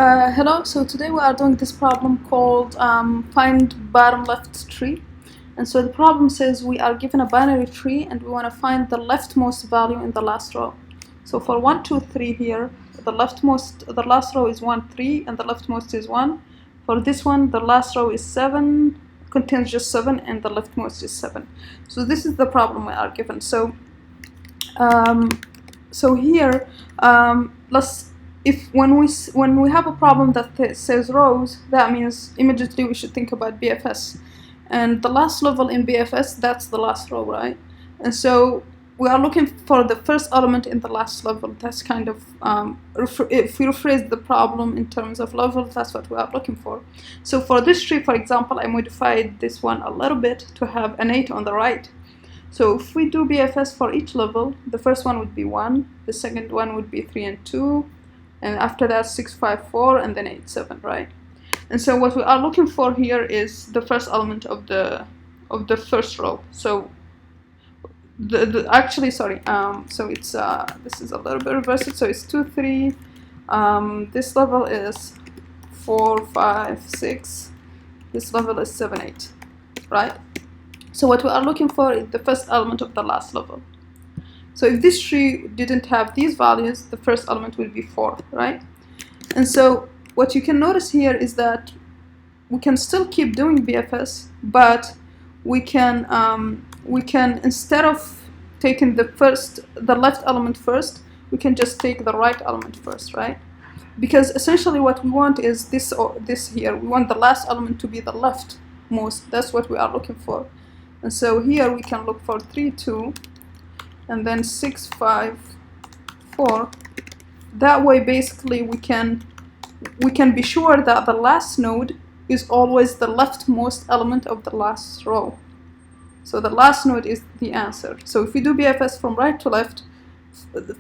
Hello, so today we are doing this problem called find bottom left tree. And so the problem says we are given a binary tree and we want to find the leftmost value in the last row. So for 1, 2, 3 here, the last row is 1, 3, and the leftmost is 1. For this one, the last row is 7, contains just 7, and the leftmost is 7. So this is the problem we are given. So here, when we have a problem that says rows, that means immediately we should think about BFS, and the last level in BFS, that's the last row, right? And so we are looking for the first element in the last level. That's kind of if we rephrase the problem in terms of level, that's what we are looking for. So for this tree, for example, I modified this one a little bit to have an 8 on the right. So if we do BFS for each level, the first one would be 1, the second one would be 3 and 2, and after that 6, 5, 4, and then 8, 7, right? And so what we are looking for here is the first element of the first row. So so it's this is a little bit reversed. So it's 2, 3. This level is 4, 5, 6. This level is 7, 8, right? So what we are looking for is the first element of the last level. So if this tree didn't have these values, the first element will be 4, right? And so what you can notice here is that we can still keep doing BFS, but we can instead of taking the left element first, we can just take the right element first, right? Because essentially what we want is this here. We want the last element to be the leftmost. That's what we are looking for. And so here we can look for 3, 2, and then 6, 5, 4. That way, basically, we can be sure that the last node is always the leftmost element of the last row. So the last node is the answer. So if we do BFS from right to left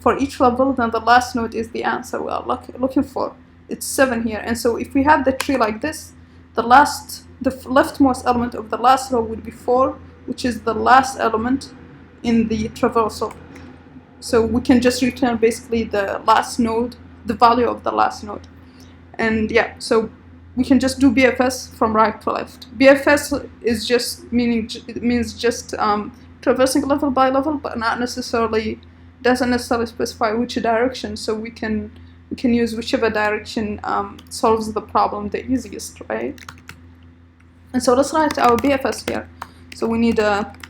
for each level, then the last node is the answer we are looking for. It's 7 here. And so if we have the tree like this, the leftmost element of the last row would be 4, which is the last element in the traversal. So we can just return basically the last node, the value of the last node. And yeah, so we can just do BFS from right to left. BFS is just means just traversing level by level, but doesn't necessarily specify which direction. So we can use whichever direction solves the problem the easiest, right? And so let's write our BFS here. So we need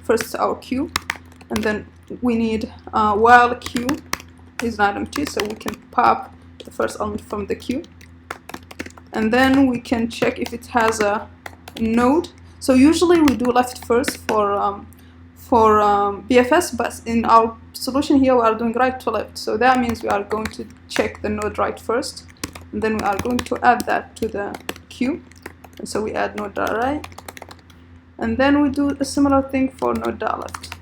first our queue, and then we need while queue is not empty, so we can pop the first element from the queue, and then we can check if it has a node. So usually we do left first for BFS, but in our solution here we are doing right to left. So that means we are going to check the node right first, and then we are going to add that to the queue. And so we add node right, and then we do a similar thing for node left.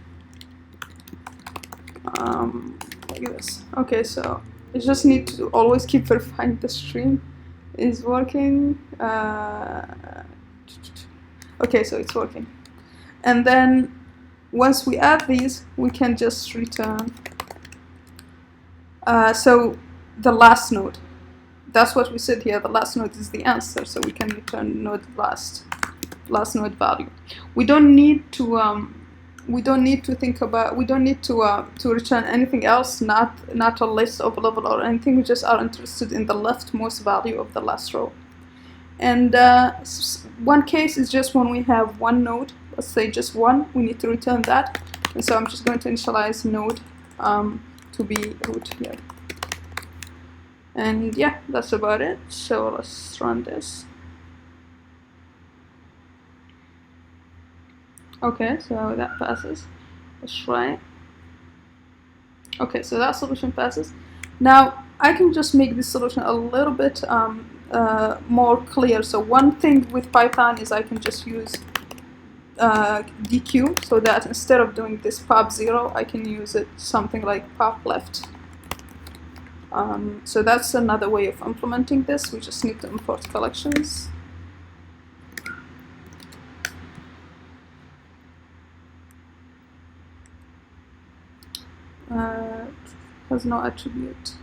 Like this. Okay, so I just need to always keep verifying the stream is working. Okay, so it's working. And then once we add these, we can just return so the last node. That's what we said here. The last node is the answer, so we can return node last node value. We don't need to return anything else, not a list of level or anything. We just are interested in the leftmost value of the last row. And one case is just when we have one node, let's say just one, we need to return that. And so I'm just going to initialize node to be root here. And yeah, that's about it. So let's run this. Okay, so that passes. Let's try it. Okay, so that solution passes. Now I can just make this solution a little bit more clear. So one thing with Python is I can just use dequeue, so that instead of doing this pop 0, I can use it something like pop left. So that's another way of implementing this. We just need to import collections. Has no attribute.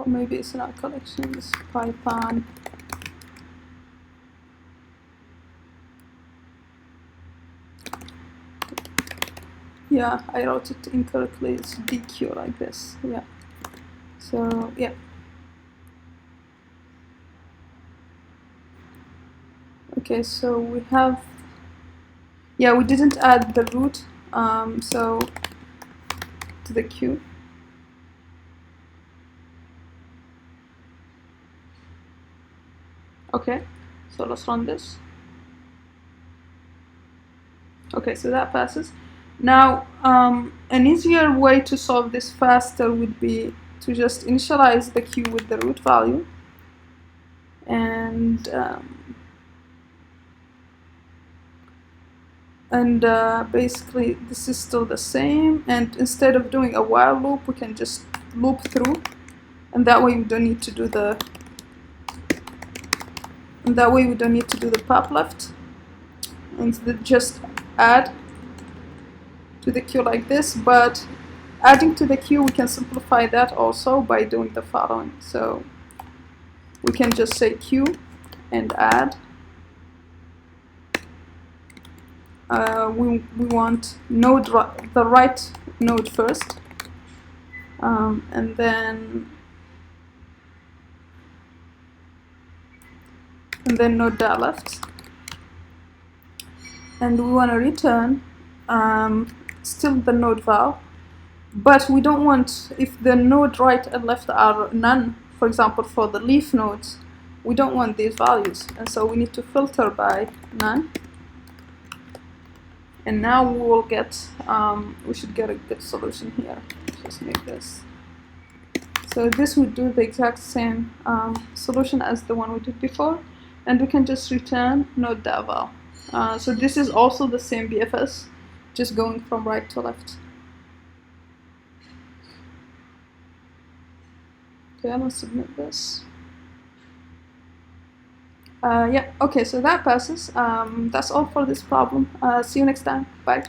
or maybe it's not collections, Python. Yeah, I wrote it incorrectly. It's DQ like this. Yeah. So yeah. Okay, so we have. Yeah, we didn't add the root. So to the queue. Okay, so let's run this. Okay, so that passes. Now, an easier way to solve this faster would be to just initialize the queue with the root value. And basically this is still the same. And instead of doing a while loop, we can just loop through. And that way we don't need to do the pop left. And just add to the queue like this, but adding to the queue, we can simplify that also by doing the following. So we can just say queue and add. We want the right node first, and then node left, and we want to return still the node val, but we don't want, if the node right and left are none, for example for the leaf nodes, we don't want these values, and so we need to filter by none. And now we will get, we should get a good solution here. Just make this. So this would do the exact same solution as the one we did before, and we can just return node.val. So this is also the same BFS, just going from right to left. Okay, let's submit this. Yeah, okay, so that passes. That's all for this problem. See you next time. Bye.